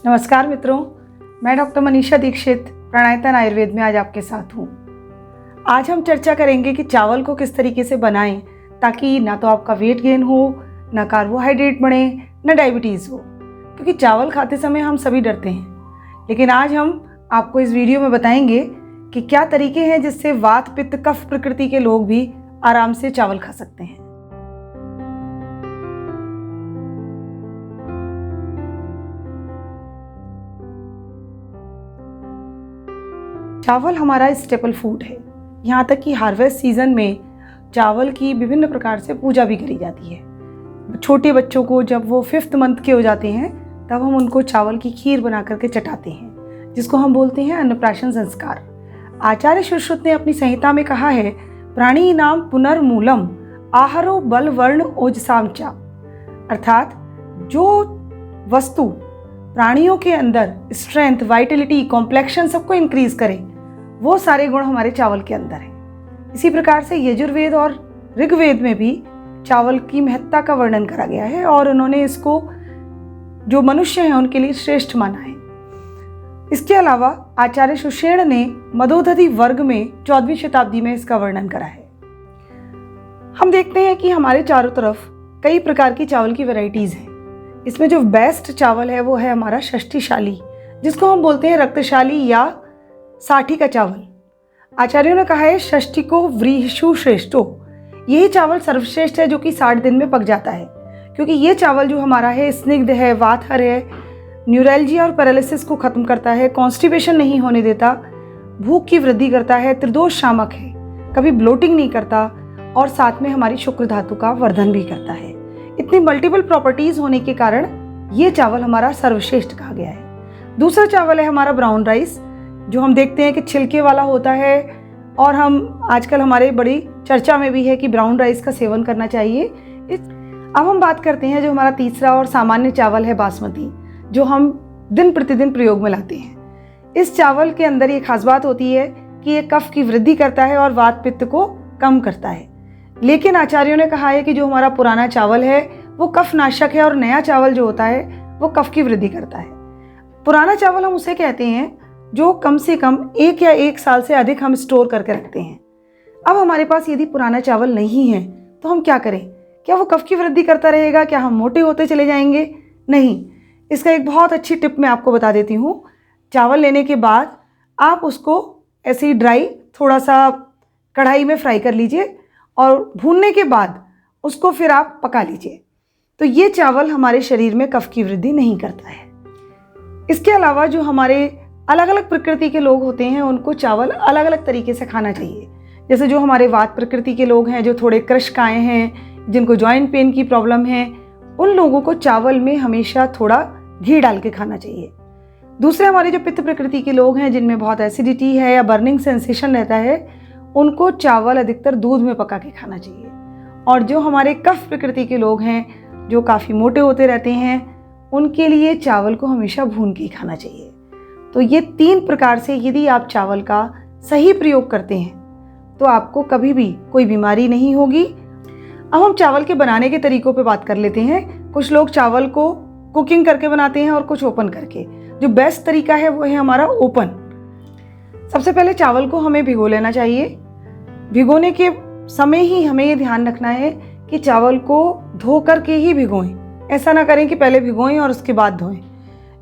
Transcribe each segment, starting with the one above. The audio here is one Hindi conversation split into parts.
नमस्कार मित्रों, मैं डॉक्टर मनीषा दीक्षित प्राणायतन आयुर्वेद में आज आपके साथ हूँ। आज हम चर्चा करेंगे कि चावल को किस तरीके से बनाएं ताकि ना तो आपका वेट गेन हो, ना कार्बोहाइड्रेट बढ़े, ना डायबिटीज़ हो, क्योंकि चावल खाते समय हम सभी डरते हैं। लेकिन आज हम आपको इस वीडियो में बताएंगे कि क्या तरीके हैं जिससे वात पित्त कफ प्रकृति के लोग भी आराम से चावल खा सकते हैं। चावल हमारा स्टेपल फूड है। यहाँ तक कि हार्वेस्ट सीजन में चावल की विभिन्न प्रकार से पूजा भी करी जाती है। छोटे बच्चों को जब वो 5th मंथ के हो जाते हैं तब हम उनको चावल की खीर बना करके चटाते हैं, जिसको हम बोलते हैं अन्नप्राशन संस्कार। आचार्य सुश्रुत ने अपनी संहिता में कहा है, प्राणी नाम पुनर्मूलम आहारो बल वर्ण ओजसाम चा, अर्थात जो वस्तु प्राणियों के अंदर स्ट्रेंथ, वाइटलिटी, कॉम्प्लेक्शन सबको इंक्रीज करे, वो सारे गुण हमारे चावल के अंदर हैं। इसी प्रकार से यजुर्वेद और ऋग्वेद में भी चावल की महत्ता का वर्णन करा गया है और उन्होंने इसको जो मनुष्य हैं उनके लिए श्रेष्ठ माना है। इसके अलावा आचार्य सुषेण ने मदोदधि वर्ग में 14वीं शताब्दी में इसका वर्णन करा है। हम देखते हैं कि हमारे चारों तरफ कई प्रकार की चावल की वैरायटीज़ हैं। इसमें जो बेस्ट चावल है वो है हमारा षष्ठीशाली, जिसको हम बोलते हैं रक्तशाली या साठी का चावल। आचार्यों ने कहा है, षष्ठी को व्रीहिषु श्रेष्ठो, यही चावल सर्वश्रेष्ठ है जो कि 60 दिन में पक जाता है, क्योंकि ये चावल जो हमारा है स्निग्ध है, वातहर है, न्यूरैल्जिया और पैरालिसिस को खत्म करता है, कॉन्स्टिपेशन नहीं होने देता, भूख की वृद्धि करता है, त्रिदोष शामक है, कभी ब्लोटिंग नहीं करता और साथ में हमारी शुक्र धातु का वर्धन भी करता है। इतनी मल्टीपल प्रॉपर्टीज होने के कारण ये चावल हमारा सर्वश्रेष्ठ कहा गया है। दूसरा चावल है हमारा ब्राउन राइस, जो हम देखते हैं कि छिलके वाला होता है और हम आजकल हमारे बड़ी चर्चा में भी है कि ब्राउन राइस का सेवन करना चाहिए। अब हम बात करते हैं जो हमारा तीसरा और सामान्य चावल है बासमती, जो हम दिन प्रतिदिन प्रयोग में लाते हैं। इस चावल के अंदर ये खास बात होती है कि ये कफ की वृद्धि करता है और वात पित्त को कम करता है। लेकिन आचार्यों ने कहा है कि जो हमारा पुराना चावल है वो कफ नाशक है और नया चावल जो होता है वो कफ की वृद्धि करता है। पुराना चावल हम उसे कहते हैं जो कम से कम 1 या 1 साल से अधिक हम स्टोर करके रखते हैं। अब हमारे पास यदि पुराना चावल नहीं है तो हम क्या करें? क्या वो कफ की वृद्धि करता रहेगा? क्या हम मोटे होते चले जाएंगे? नहीं। इसका एक बहुत अच्छी टिप मैं आपको बता देती हूँ। चावल लेने के बाद आप उसको ऐसे ही ड्राई थोड़ा सा कढ़ाई में फ्राई कर लीजिए और भूनने के बाद उसको फिर आप पका लीजिए, तो ये चावल हमारे शरीर में कफ की वृद्धि नहीं करता है। इसके अलावा जो हमारे अलग अलग प्रकृति के लोग होते हैं उनको चावल अलग अलग तरीके से खाना चाहिए। जैसे जो हमारे वात प्रकृति के लोग हैं, जो थोड़े कृशकाय हैं, जिनको जॉइंट पेन की प्रॉब्लम है, उन लोगों को चावल में हमेशा थोड़ा घी डाल के खाना चाहिए। दूसरे हमारे जो पित्त प्रकृति के लोग हैं, जिनमें बहुत एसिडिटी है या बर्निंग सेंसेशन रहता है, उनको चावल अधिकतर दूध में पका के खाना चाहिए। और जो हमारे कफ प्रकृति के लोग हैं, जो काफ़ी मोटे होते रहते हैं, उनके लिए चावल को हमेशा भून के खाना चाहिए। तो ये 3 प्रकार से यदि आप चावल का सही प्रयोग करते हैं तो आपको कभी भी कोई बीमारी नहीं होगी। अब हम चावल के बनाने के तरीकों पे बात कर लेते हैं। कुछ लोग चावल को कुकिंग करके बनाते हैं और कुछ ओपन करके। जो बेस्ट तरीका है वो है हमारा ओपन। सबसे पहले चावल को हमें भिगो लेना चाहिए। भिगोने के समय ही हमें ये ध्यान रखना है कि चावल को धो करके ही भिगोएं। ऐसा ना करें कि पहले भिगोएं और उसके बाद धोएं।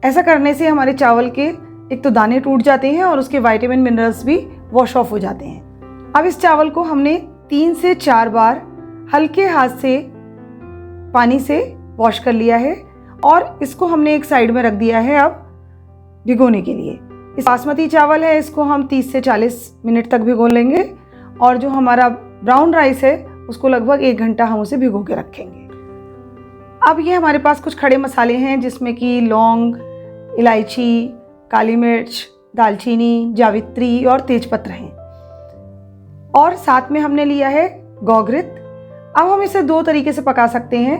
ऐसा करने से हमारे चावल के एक तो दाने टूट जाते हैं और उसके विटामिन मिनरल्स भी वॉश ऑफ हो जाते हैं। अब इस चावल को हमने 3 से 4 बार हल्के हाथ से पानी से वॉश कर लिया है और इसको हमने एक साइड में रख दिया है अब भिगोने के लिए। इस बासमती चावल है, इसको हम 30 से 40 मिनट तक भिगो लेंगे और जो हमारा ब्राउन राइस है उसको लगभग 1 घंटा हम उसे भिगो के रखेंगे। अब ये हमारे पास कुछ खड़े मसाले हैं, जिसमें कि लौंग, इलायची, काली मिर्च, दालचीनी, जावित्री और तेजपत्र हैं। और साथ में हमने लिया है गौघृत। अब हम इसे 2 तरीके से पका सकते हैं।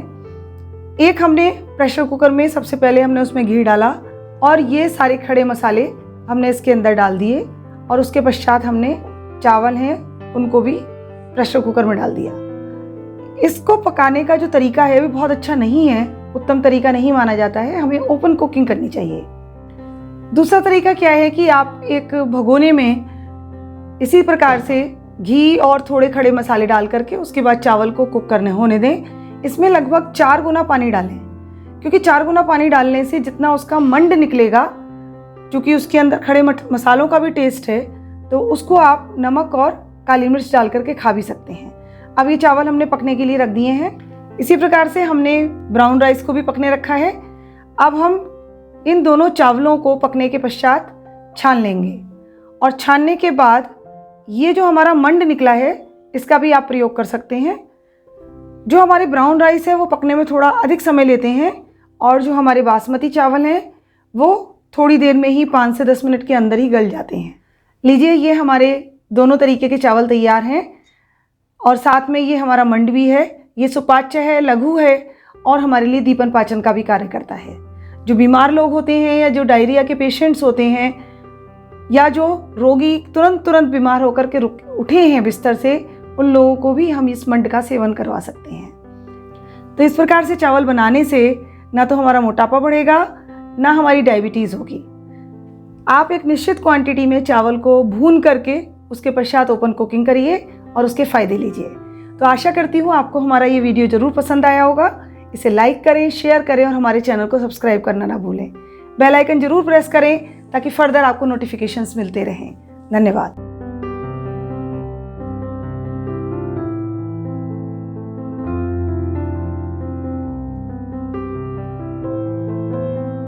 एक, हमने प्रेशर कुकर में सबसे पहले हमने उसमें घी डाला और ये सारे खड़े मसाले हमने इसके अंदर डाल दिए और उसके पश्चात हमने चावल हैं उनको भी प्रेशर कुकर में डाल दिया। इसको पकाने का जो तरीका है वो बहुत अच्छा नहीं है, उत्तम तरीका नहीं माना जाता है। हमें ओपन कुकिंग करनी चाहिए। दूसरा तरीका क्या है कि आप एक भगोने में इसी प्रकार से घी और थोड़े खड़े मसाले डाल करके उसके बाद चावल को कुक करने होने दें। इसमें लगभग 4 गुना पानी डालें, क्योंकि 4 गुना पानी डालने से जितना उसका मंड निकलेगा, क्योंकि उसके अंदर खड़े मसालों का भी टेस्ट है, तो उसको आप नमक और काली मिर्च डाल करके खा भी सकते हैं। अब ये चावल हमने पकने के लिए रख दिए हैं। इसी प्रकार से हमने ब्राउन राइस को भी पकने रखा है। अब हम इन दोनों चावलों को पकने के पश्चात छान लेंगे, और छानने के बाद ये जो हमारा मंड निकला है इसका भी आप प्रयोग कर सकते हैं। जो हमारे ब्राउन राइस है वो पकने में थोड़ा अधिक समय लेते हैं, और जो हमारे बासमती चावल हैं वो थोड़ी देर में ही 5 से 10 मिनट के अंदर ही गल जाते हैं। लीजिए, ये हमारे दोनों तरीके के चावल तैयार हैं, और साथ में ये हमारा मंड भी है। ये सुपाच्य है, लघु है, और हमारे लिए दीपन पाचन का भी कार्य करता है। जो बीमार लोग होते हैं या जो डायरिया के पेशेंट्स होते हैं या जो रोगी तुरंत बीमार होकर के उठे हैं बिस्तर से, उन लोगों को भी हम इस मंड का सेवन करवा सकते हैं। तो इस प्रकार से चावल बनाने से ना तो हमारा मोटापा बढ़ेगा, ना हमारी डायबिटीज़ होगी। आप एक निश्चित क्वांटिटी में चावल को भून करके उसके पश्चात ओपन कुकिंग करिए और उसके फ़ायदे लीजिए। तो आशा करती हूँ आपको हमारा ये वीडियो ज़रूर पसंद आया होगा। इसे लाइक करें, शेयर करें और हमारे चैनल को सब्सक्राइब करना ना भूलें। बेल आइकन जरूर प्रेस करें ताकि फर्दर आपको नोटिफिकेशंस मिलते रहें। धन्यवाद।